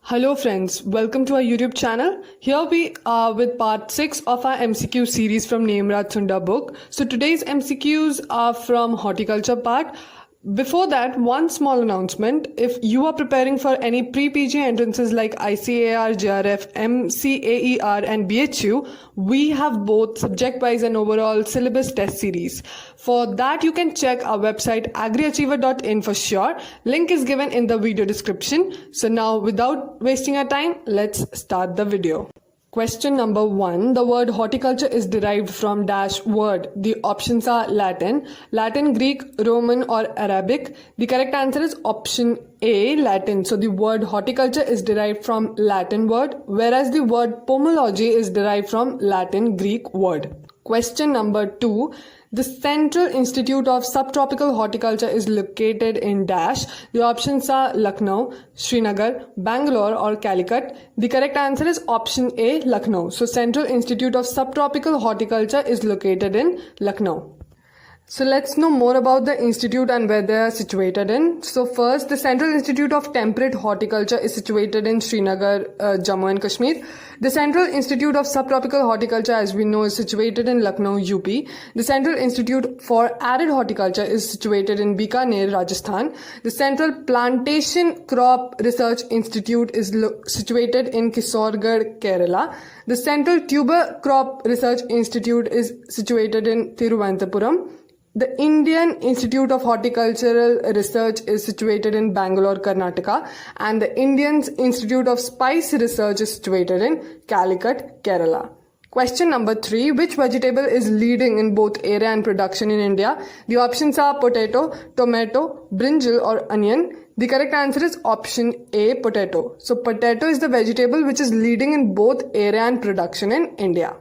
Hello friends, welcome to our YouTube channel. Here we are with part 6 of our MCQ series from Nemraj Sunda book. So today's MCQs are from horticulture part. Before that, one small announcement. If you are preparing for any pre-PG entrances like ICAR, JRF, MCAER and BHU, we have both subject-wise and overall syllabus test series. For that, you can check our website agriachiever.in for sure. Link is given in the video description. So now, without wasting our time, let's start the video. Question number 1. The word horticulture is derived from dash word. The options are Latin, Greek, Roman or Arabic. The correct answer is option A, Latin. So the word horticulture is derived from Latin word, whereas the word pomology is derived from Latin Greek word. Question number 2. The Central Institute of Subtropical Horticulture is located in dash. The options are Lucknow, Srinagar, Bangalore or Calicut. The correct answer is option A, Lucknow. So Central Institute of Subtropical Horticulture is located in Lucknow. So let's know more about the institute and where they are situated in. So first, the Central Institute of Temperate Horticulture is situated in Srinagar, Jammu and Kashmir. The Central Institute of Subtropical Horticulture, as we know, is situated in Lucknow, UP. The Central Institute for Arid Horticulture is situated in Bikaner, Rajasthan. The Central Plantation Crop Research Institute is situated in Kisorgarh, Kerala. The Central Tuber Crop Research Institute is situated in Thiruvananthapuram. The Indian Institute of Horticultural Research is situated in Bangalore, Karnataka, and the Indian Institute of Spice Research is situated in Calicut, Kerala. Question number 3. Which vegetable is leading in both area and production in India? The options are potato, tomato, brinjal or onion. The correct answer is option A, potato. So potato is the vegetable which is leading in both area and production in India.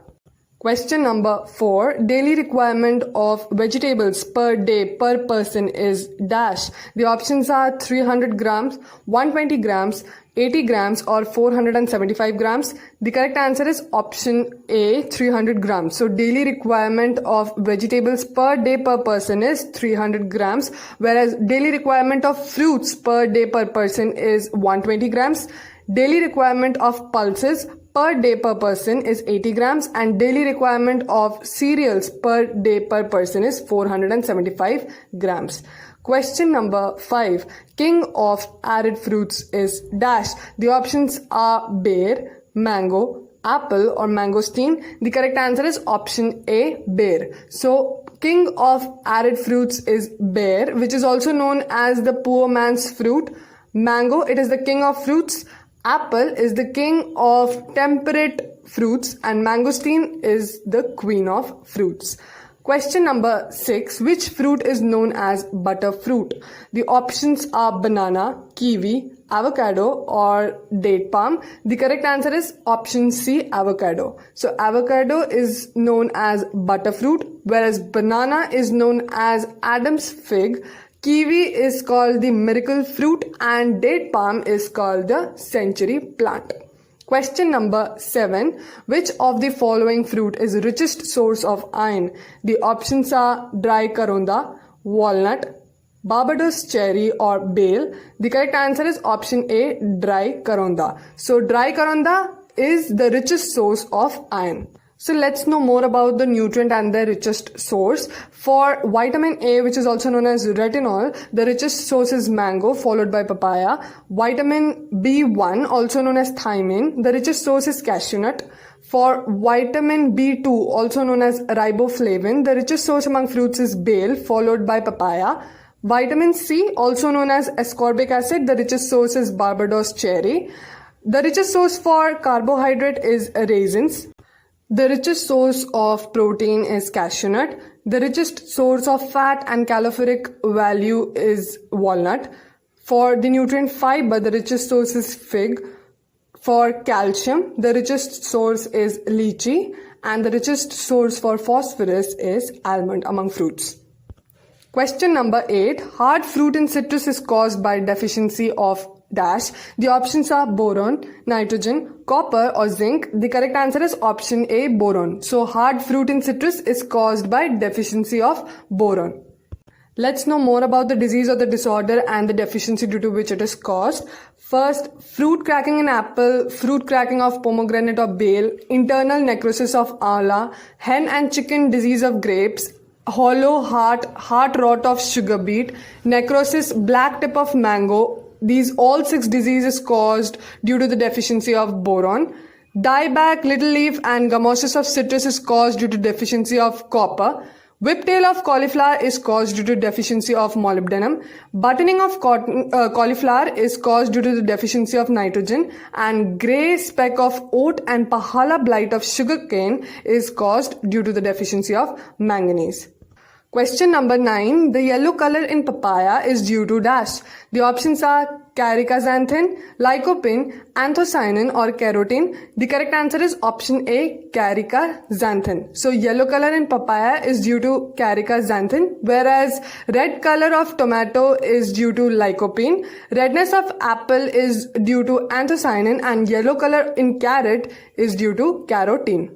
Question number 4. Daily requirement of vegetables per day per person is dash. The options are 300 grams, 120 grams, 80 grams or 475 grams. The correct answer is option A, 300 grams. So daily requirement of vegetables per day per person is 300 grams, whereas daily requirement of fruits per day per person is 120 grams. Daily requirement of pulses per day per person is 80 grams and daily requirement of cereals per day per person is 475 grams. Question number 5. King of arid fruits is dash. The options are bear, mango, apple or mangosteen. The correct answer is option A, bear. So king of arid fruits is bear, which is also known as the poor man's fruit. Mango, it is the king of fruits. Apple is the king of temperate fruits and mangosteen is the queen of fruits. Question number 6. Which fruit is known as butter fruit? The options are banana, kiwi, avocado or date palm. The correct answer is option C, avocado. So avocado is known as butter fruit, whereas banana is known as Adam's fig. Kiwi is called the miracle fruit and date palm is called the century plant. Question number 7. Which of the following fruit is richest source of iron? The options are dry karonda, walnut, Barbados cherry or bale. The correct answer is option A, dry karonda. So dry karonda is the richest source of iron. So let's know more about the nutrient and their richest source. For vitamin A, which is also known as retinol, the richest source is mango, followed by papaya. Vitamin B1, also known as thiamine, the richest source is cashew nut. For vitamin B2, also known as riboflavin, the richest source among fruits is bale, followed by papaya. Vitamin C, also known as ascorbic acid, the richest source is Barbados cherry. The richest source for carbohydrate is raisins. The richest source of protein is cashew nut. The richest source of fat and calorific value is walnut. For the nutrient fiber, the richest source is fig. For calcium, the richest source is lychee. And the richest source for phosphorus is almond among fruits. Question number 8. Hard fruit in citrus is caused by deficiency of dash. The options are boron, nitrogen, copper or zinc. The correct answer is option A, boron. So hard fruit in citrus is caused by deficiency of boron. Let's know more about the disease or the disorder and the deficiency due to which it is caused. First, fruit cracking in apple, fruit cracking of pomegranate or bale, internal necrosis of amla, hen and chicken disease of grapes, hollow heart, heart rot of sugar beet, necrosis, black tip of mango. These all 6 diseases caused due to the deficiency of boron. Dieback, little leaf and gummosis of citrus is caused due to deficiency of copper. Whiptail of cauliflower is caused due to deficiency of molybdenum. Buttoning of cauliflower is caused due to the deficiency of nitrogen. And grey speck of oat and pahala blight of sugarcane is caused due to the deficiency of manganese. Question number 9. The yellow color in papaya is due to dash. The options are caricazanthine, lycopene, anthocyanin or carotene. The correct answer is option A, caricazanthine. So yellow color in papaya is due to caricazanthine, whereas red color of tomato is due to lycopene. Redness of apple is due to anthocyanin, and yellow color in carrot is due to carotene.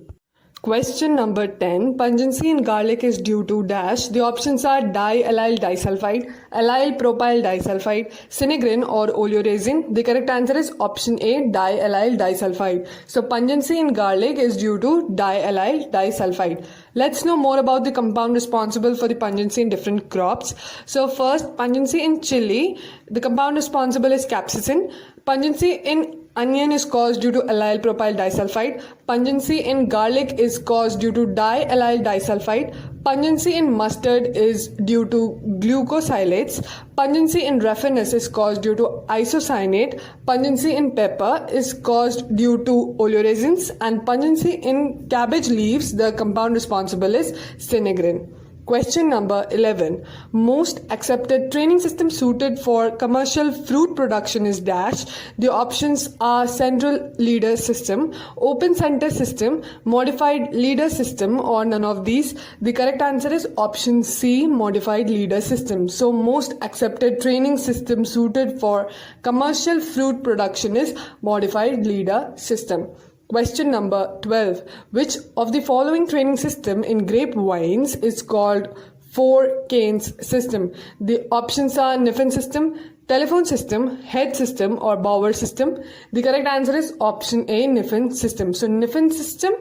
Question number 10. Pungency in garlic is due to dash. The options are diallyl disulfide, allyl propyl disulfide, sinigrin or oleoresin. The correct answer is option A, diallyl disulfide. So pungency in garlic is due to diallyl disulfide. Let's know more about the compound responsible for the pungency in different crops. So first, pungency in chili. The compound responsible is capsaicin. Pungency in onion is caused due to allyl propyl disulfide. Pungency in garlic is caused due to diallyl disulfide. Pungency in mustard is due to glucosilates. Pungency in raffinose is caused due to isocyanate. Pungency in pepper is caused due to oleoresins. And pungency in cabbage leaves, the compound responsible is sinigrin. Question number 11. Most accepted training system suited for commercial fruit production is dash. The options are central leader system, open center system, modified leader system, or none of these. The correct answer is option C, modified leader system. So most accepted training system suited for commercial fruit production is modified leader system. Question number 12. Which of the following training system in grape wines is called 4 canes system? The options are Niffen system, telephone system, head system, or Bauer system. The correct answer is option A, Niffen system. So Niffen system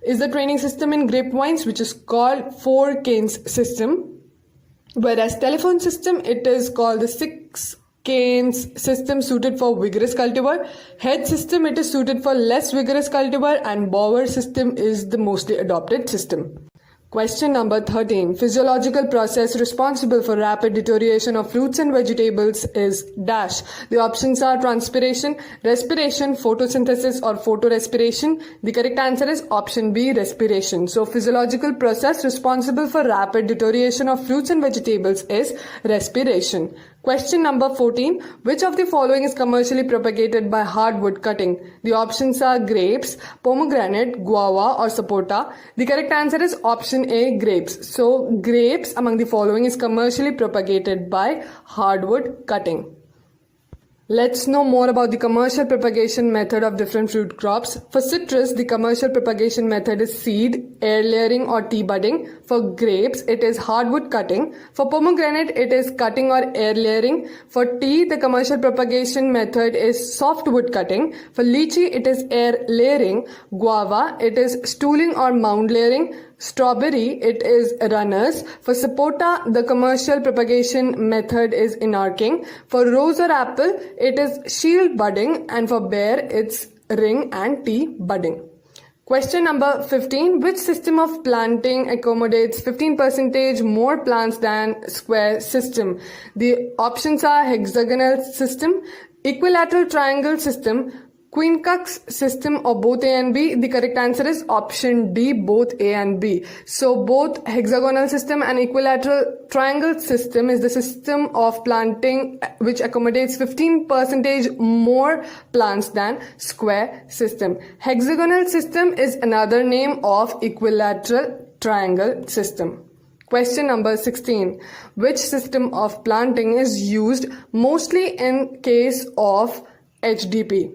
is the training system in grape wines which is called 4 canes system. Whereas telephone system, it is called the 6 canes system suited for vigorous cultivar. Head system, it is suited for less vigorous cultivar, and Bauer system is the mostly adopted system. Question number 13. Physiological process responsible for rapid deterioration of fruits and vegetables is dash. The options are transpiration, respiration, photosynthesis, or photorespiration. The correct answer is option B, respiration. So physiological process responsible for rapid deterioration of fruits and vegetables is respiration. Question number 14. Which of the following is commercially propagated by hardwood cutting? The options are grapes, pomegranate, guava, or sapota. The correct answer is option A, grapes. So grapes among the following is commercially propagated by hardwood cutting. Let's know more about the commercial propagation method of different fruit crops. For citrus, the commercial propagation method is seed, air layering, or tea budding. For grapes, it is hardwood cutting. For pomegranate, it is cutting or air layering. For tea, the commercial propagation method is softwood cutting. For lychee, it is air layering. Guava, it is stooling or mound layering. Strawberry, it is runners. For sapota, the commercial propagation method is inarcing. For rose or apple, it is shield budding. And for bear, it's ring and tea budding. Question number 15. Which system of planting accommodates 15% more plants than square system? The options are hexagonal system, equilateral triangle system, quincunx system, or both A and B. The correct answer is option D, both A and B. So both hexagonal system and equilateral triangle system is the system of planting which accommodates 15% more plants than square system. Hexagonal system is another name of equilateral triangle system. Question number 16. Which system of planting is used mostly in case of HDP?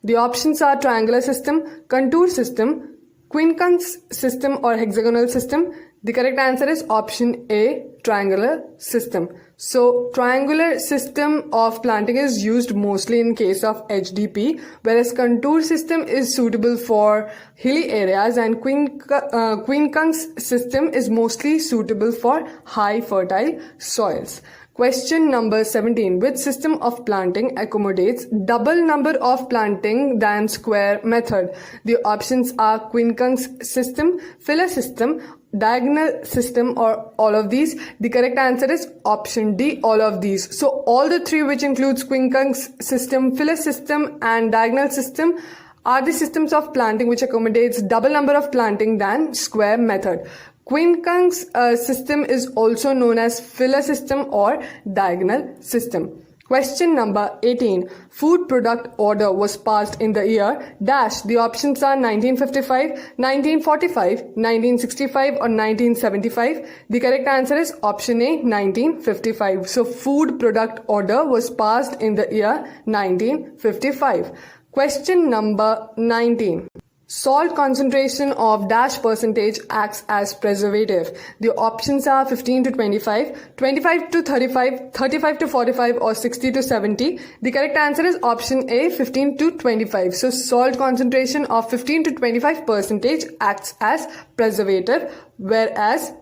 The options are triangular system, contour system, Quincunx system or hexagonal system? The correct answer is option A, triangular system. So triangular system of planting is used mostly in case of HDP, whereas contour system is suitable for hilly areas, and quincunx system is mostly suitable for high fertile soils. Question number 17. Which system of planting accommodates double number of planting than square method? The options are quincunx system, filler system, diagonal system, or all of these. The correct answer is option D, all of these. So all the three, which includes quincunx system, filler system, and diagonal system, are the systems of planting which accommodates double number of planting than square method. Quincunx system is also known as filler system or diagonal system. Question number 18. Food product order was passed in the year dash. The options are 1955, 1945, 1965 or 1975. The correct answer is option A, 1955. So food product order was passed in the year 1955. Question number 19. Salt concentration of dash percentage acts as preservative. The options are 15 to 25, 25 to 35, 35 to 45 or 60 to 70. The correct answer is option A, 15 to 25. So salt concentration of 15 to 25 percentage acts as preservative, whereas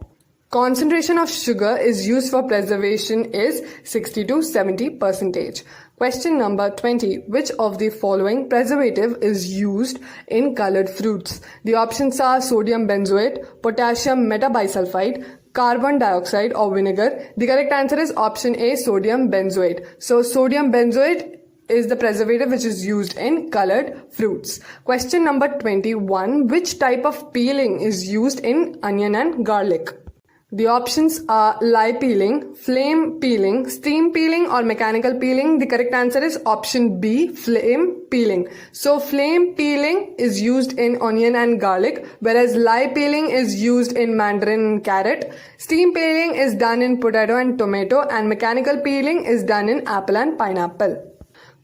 concentration of sugar is used for preservation is 60 to 70 percentage. Question number 20. Which of the following preservative is used in colored fruits? The options are sodium benzoate, potassium metabisulfite, carbon dioxide or vinegar. The correct answer is option A, sodium benzoate. So sodium benzoate is the preservative which is used in colored fruits. Question number 21. Which type of peeling is used in onion and garlic? The options are lye peeling, flame peeling, steam peeling or mechanical peeling. The correct answer is option B, flame peeling. So flame peeling is used in onion and garlic, whereas lye peeling is used in mandarin and carrot. Steam peeling is done in potato and tomato, and mechanical peeling is done in apple and pineapple.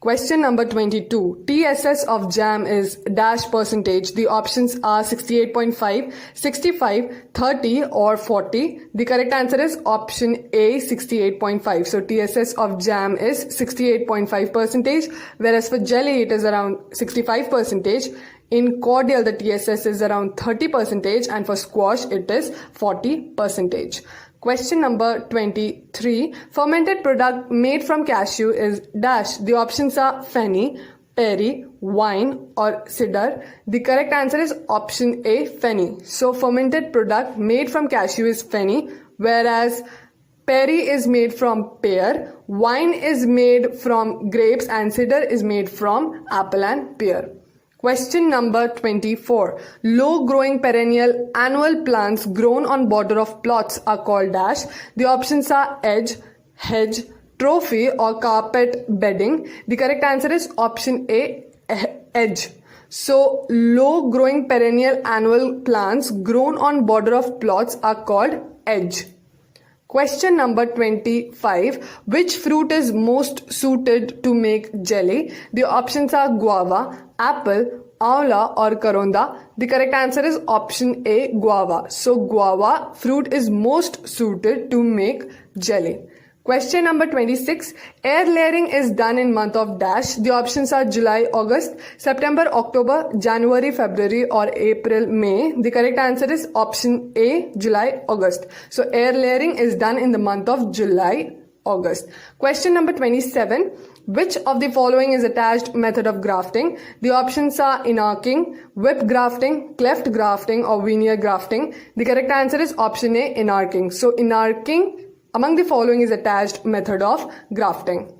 Question number 22. TSS of jam is dash percentage. The options are 68.5, 65, 30 or 40. The correct answer is option A, 68.5. So TSS of jam is 68.5 percentage, whereas for jelly it is around 65 percentage. In cordial the TSS is around 30 percentage, and for squash it is 40 percentage. Question number 23. Fermented product made from cashew is dash. The options are fenny, perry, wine or cider. The correct answer is option A, fenny. So fermented product made from cashew is fenny, whereas perry is made from pear, wine is made from grapes, and cider is made from apple and pear. Question number 24. Low growing perennial annual plants grown on border of plots are called dash. The options are edge, hedge, trophy or carpet bedding. The correct answer is option A, edge. So low growing perennial annual plants grown on border of plots are called edge. Question number 25. Which fruit is most suited to make jelly? The options are guava, apple, amla or karonda. The correct answer is option A, guava. So guava fruit is most suited to make jelly. Question number 26. Air layering is done in month of dash. The options are July, August, September, October, January, February or April, May. The correct answer is option A, July, August. So air layering is done in the month of July, August. Question number 27. Which of the following is attached method of grafting? The options are inarcing, whip grafting, cleft grafting or veneer grafting. The correct answer is option A, inarcing. So inarcing among the following is attached method of grafting.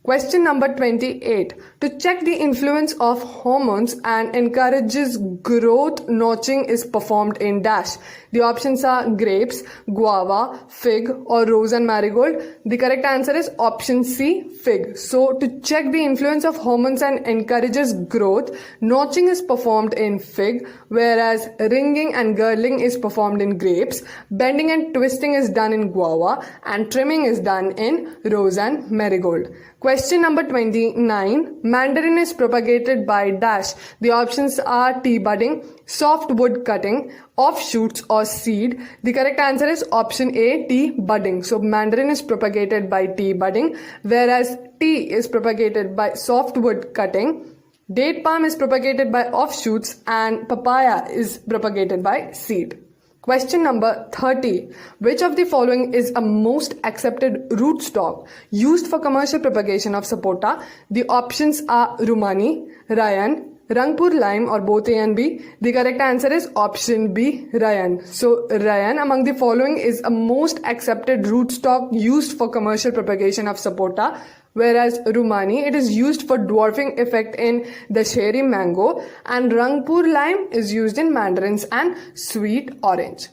Question number 28. To check the influence of hormones and encourages growth, notching is performed in dash. The options are grapes, guava, fig or rose and marigold. The correct answer is option C, fig. So to check the influence of hormones and encourages growth, notching is performed in fig, whereas ringing and girdling is performed in grapes, bending and twisting is done in guava, and trimming is done in rose and marigold. Question Question number 29. Mandarin is propagated by dash. The options are tea budding, softwood cutting, offshoots or seed. The correct answer is option A, tea budding. So Mandarin is propagated by tea budding, whereas tea is propagated by softwood cutting. Date palm is propagated by offshoots and papaya is propagated by seed. Question number 30. Which of the following is a most accepted rootstock used for commercial propagation of sapota? The options are Rumani, Rayan, Rangpur lime or both A and B. The correct answer is option B, Rayan. So Rayan among the following is a most accepted rootstock used for commercial propagation of sapota, whereas Rumani, it is used for dwarfing effect in the cherry mango, and Rangpur lime is used in mandarins and sweet orange.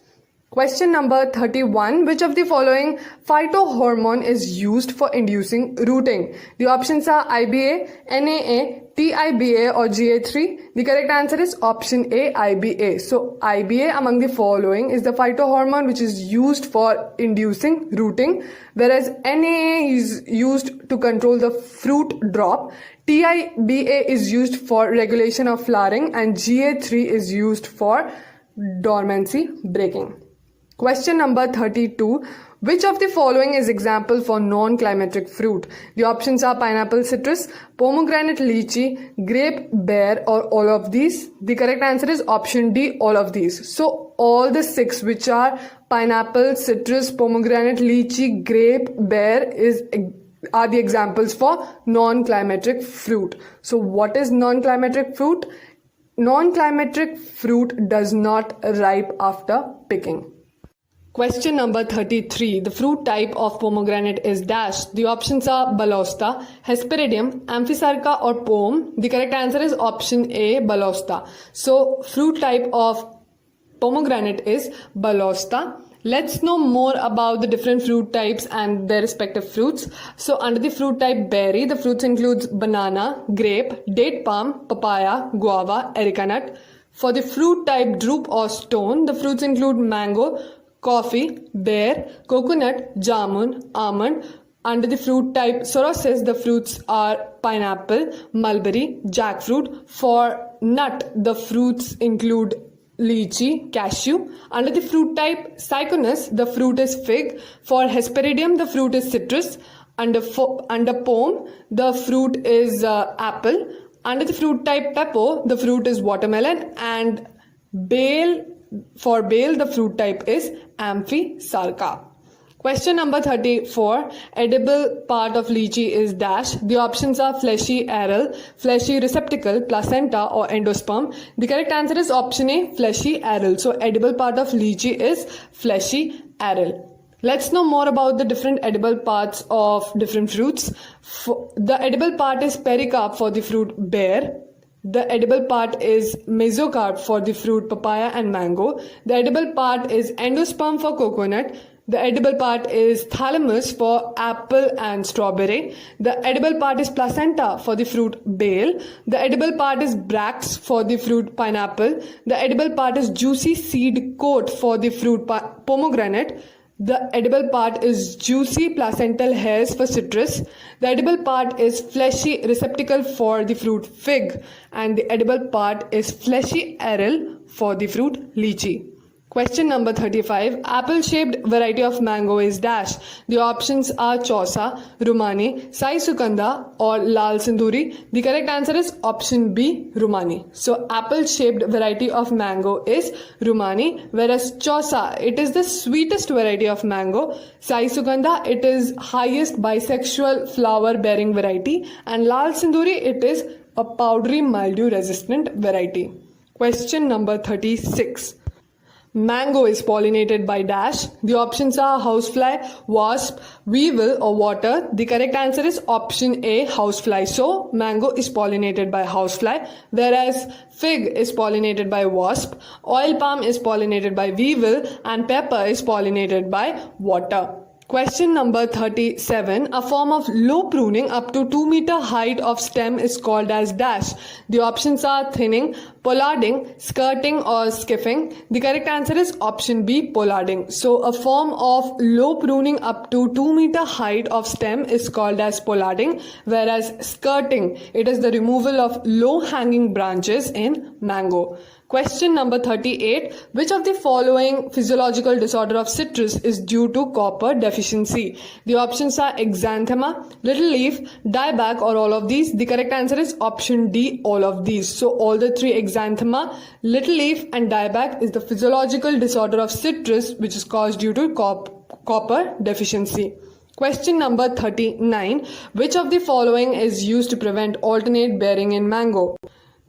Question number 31. Which of the following phytohormone is used for inducing rooting? The options are IBA, NAA, TIBA or GA3. The correct answer is option A, IBA. So IBA among the following is the phytohormone which is used for inducing rooting, whereas NAA is used to control the fruit drop, TIBA is used for regulation of flowering, and GA3 is used for dormancy breaking. Question number 32. Which of the following is example for non-climatic fruit? The options are pineapple, citrus, pomegranate, lychee, grape, bear or all of these. The correct answer is option D, all of these. So all the six which are pineapple, citrus, pomegranate, lychee, grape, bear are the examples for non-climatic fruit. So what is non-climatic fruit? Non-climatic fruit does not ripe after picking. Question number 33. The fruit type of pomegranate is dash. The options are Balosta, Hesperidium, Amphisarca or Pome. The correct answer is option A, Balosta. So fruit type of pomegranate is Balosta. Let's know more about the different fruit types and their respective fruits. So under the fruit type berry, the fruits includes banana, grape, date palm, papaya, guava, erica nut. For the fruit type drupe or stone, the fruits include mango, coffee, bear, coconut, jamun, almond. Under the fruit type Psoriasis, the fruits are pineapple, mulberry, jackfruit. For nut, the fruits include lychee, cashew. Under the fruit type Cyconus, the fruit is fig. For Hesperidium, the fruit is citrus. Under pome, the fruit is apple. Under the fruit type Pepo, the fruit is watermelon. And for bale, the fruit type is Amphisarca. Question number 34. Edible part of lychee is dash. The options are fleshy aril, fleshy receptacle, placenta or endosperm. The correct answer is option A, fleshy aril. So edible part of lychee is fleshy aril. Let's know more about the different edible parts of different fruits. The edible part is pericarp for the fruit bear. The edible part is mesocarp for the fruit papaya and mango. The edible part is endosperm for coconut. The edible part is thalamus for apple and strawberry. The edible part is placenta for the fruit bale. The edible part is bracts for the fruit pineapple. The edible part is juicy seed coat for the fruit pomegranate. The edible part is juicy placental hairs for citrus. The edible part is fleshy receptacle for the fruit fig. And the edible part is fleshy aril for the fruit lychee. Question number 35. Apple-shaped variety of mango is dash. The options are Chausa, Rumani, Sai Sukanda or Lal Sinduri. The correct answer is option B, Rumani. So apple-shaped variety of mango is Rumani, whereas Chausa, it is the sweetest variety of mango. Sai Sukanda, it is highest bisexual flower-bearing variety. And Lal Sinduri, it is a powdery mildew-resistant variety. Question number 36. Mango is pollinated by dash. The options are housefly, wasp, weevil or water. The correct answer is option A, housefly. So mango is pollinated by housefly, whereas fig is pollinated by wasp, oil palm is pollinated by weevil, and pepper is pollinated by water. Question number 37. A form of low pruning up to 2 meter height of stem is called as dash. The options are thinning, pollarding, skirting or skiffing. The correct answer is option B, pollarding. So a form of low pruning up to 2 meter height of stem is called as pollarding, whereas skirting, it is the removal of low hanging branches in mango. Question number 38. Which of the following physiological disorder of citrus is due to copper deficiency? The options are exanthema, little leaf, dieback or all of these. The correct answer is option D, all of these. So all the three, exanthema, little leaf and dieback, is the physiological disorder of citrus which is caused due to copper deficiency. Question number 39. Which of the following is used to prevent alternate bearing in mango?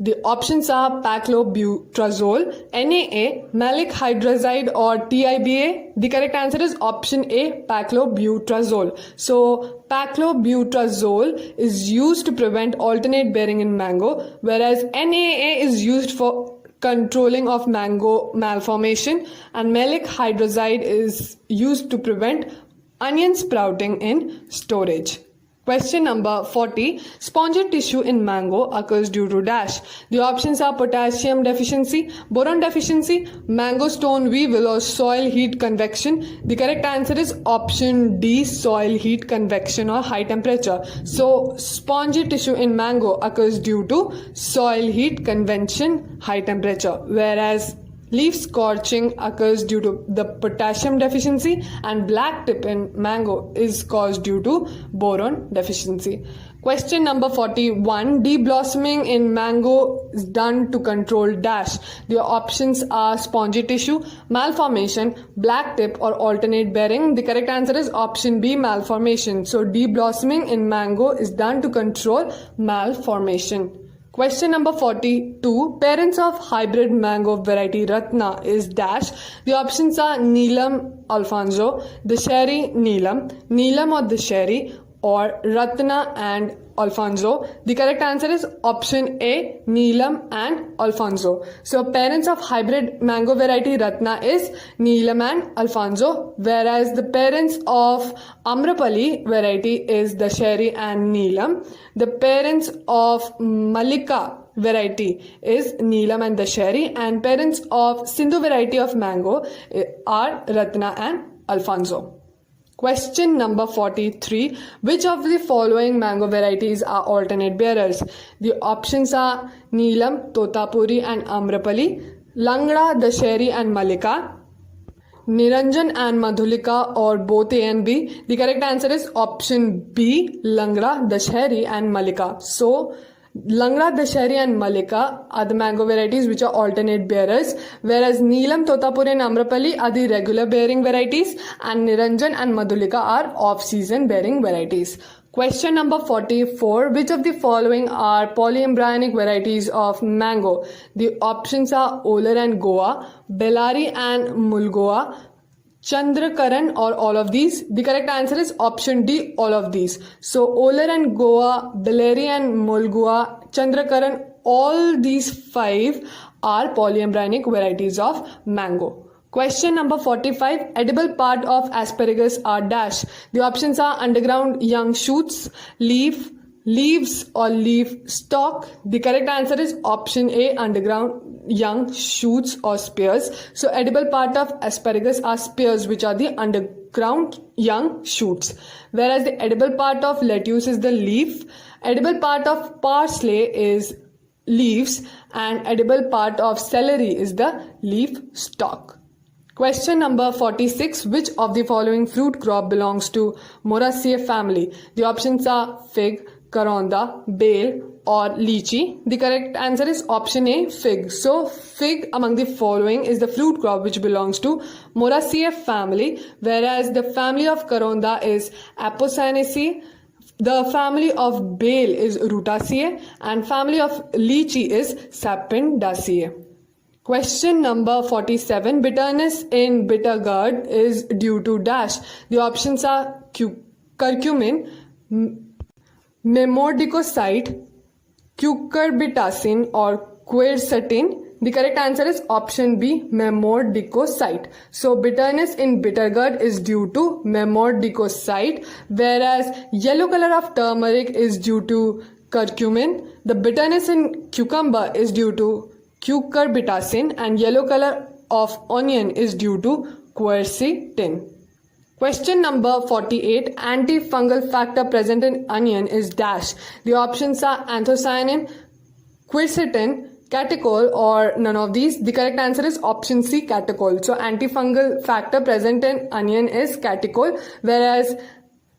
The options are paclobutrazole, NAA, malic hydrazide or TIBA. The correct answer is option A, paclobutrazole. So paclobutrazole is used to prevent alternate bearing in mango, whereas NAA is used for controlling of mango malformation, and malic hydrazide is used to prevent onion sprouting in storage. Question number 40. Spongy tissue in mango occurs due to dash. The options are potassium deficiency, boron deficiency, mango stone weevil or soil heat convection. The correct answer is option D, soil heat convection or high temperature. So spongy tissue in mango occurs due to soil heat convection, high temperature, whereas leaf scorching occurs due to the potassium deficiency, and black tip in mango is caused due to boron deficiency. Question number 41. Deblossoming in mango is done to control dash. The options are spongy tissue, malformation, black tip or alternate bearing. The correct answer is option B, malformation. So deblossoming in mango is done to control malformation. Question number 42. Parents of hybrid mango variety Ratna is dash. The options are Neelam Alfonso, Dasheri Neelam, Neelam or Dasheri, or Ratna and Alfonso. The correct answer is option A, Neelam and Alfonso. So parents of hybrid mango variety Ratna is Neelam and Alfonso, whereas the parents of Amrapali variety is Dasheri and Neelam. The parents of Malika variety is Neelam and Dasheri, and parents of Sindhu variety of mango are Ratna and Alfonso. Question number 43. Which of the following mango varieties are alternate bearers? The options are Neelam, Totapuri and Amrapali, Langda, Dasheri and Malika, Niranjan and Madhulika or both A and B. The correct answer is option B, Langda, Dasheri and Malika. So Langda, Dasheri and Malika are the mango varieties which are alternate bearers, whereas Neelam, Totapuri and Amrapali are the regular bearing varieties, and Niranjan and Madhulika are off-season bearing varieties. Question number 44. Which of the following are polyembryonic varieties of mango? The options are Oler and Goa, Bellari and Mulgoa, Chandrakaran or all of these. The correct answer is option D, all of these. So Oler and Goa, Bellari and Mulgoa, Chandrakaran, all these five are polyembryonic varieties of mango. Question number 45. Edible part of asparagus are dash. The options are underground young shoots, leaves or leaf stalk. The correct answer is option A, underground young shoots or spears. So edible part of asparagus are spears, which are the underground young shoots, whereas the edible part of lettuce is the leaf, edible part of parsley is leaves, and edible part of celery is the leaf stalk. Question number 46. Which of the following fruit crop belongs to Moraceae family? The options are fig, karonda, bale or lychee. The correct answer is option A, fig. So fig among the following is the fruit crop which belongs to Moraceae family, whereas the family of karonda is Apocynaceae, the family of bale is Rutaceae, and family of lychee is Sapindaceae. Question number 47. Bitterness in bitter gourd is due to dash. The options are curcumin, memordicosite, cucurbitacin or quercetin. The correct answer is option B, memordicosite. So bitterness in bitter gourd is due to memordicosite, whereas yellow color of turmeric is due to curcumin. The bitterness in cucumber is due to cucurbitacin, and yellow color of onion is due to quercetin. Question number 48. Antifungal factor present in onion is dash. The options are anthocyanin, quercetin, catechol, or none of these. The correct answer is option C, catechol. So antifungal factor present in onion is catechol, whereas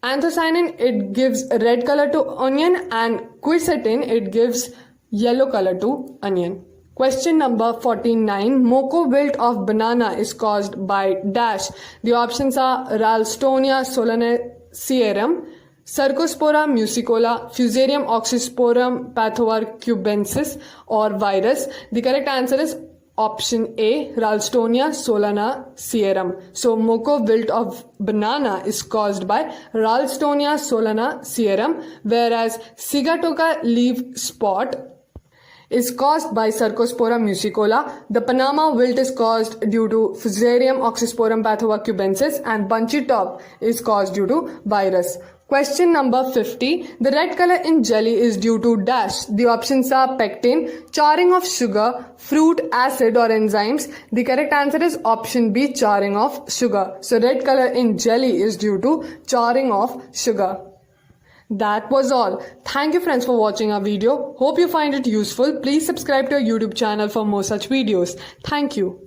anthocyanin, it gives red color to onion, and quercetin, it gives yellow color to onion. Question number 49. Moco wilt of banana is caused by dash. The options are Ralstonia solanacearum, Cercospora musicola, Fusarium oxysporum pathovar cubensis, or virus. The correct answer is option A, Ralstonia solanacearum. So moco wilt of banana is caused by Ralstonia solanacearum, whereas Sigatoka leaf spot is caused by Cercospora musicola. The Panama wilt is caused due to Fusarium oxysporum pathovar cubensis, and bunchy top is caused due to virus. Question number 50. The red color in jelly is due to dash. The options are pectin, charring of sugar, fruit acid or enzymes. The correct answer is option B, charring of sugar. So red color in jelly is due to charring of sugar. That was all. Thank you friends for watching our video. Hope you find it useful. Please subscribe to our YouTube channel for more such videos. Thank you.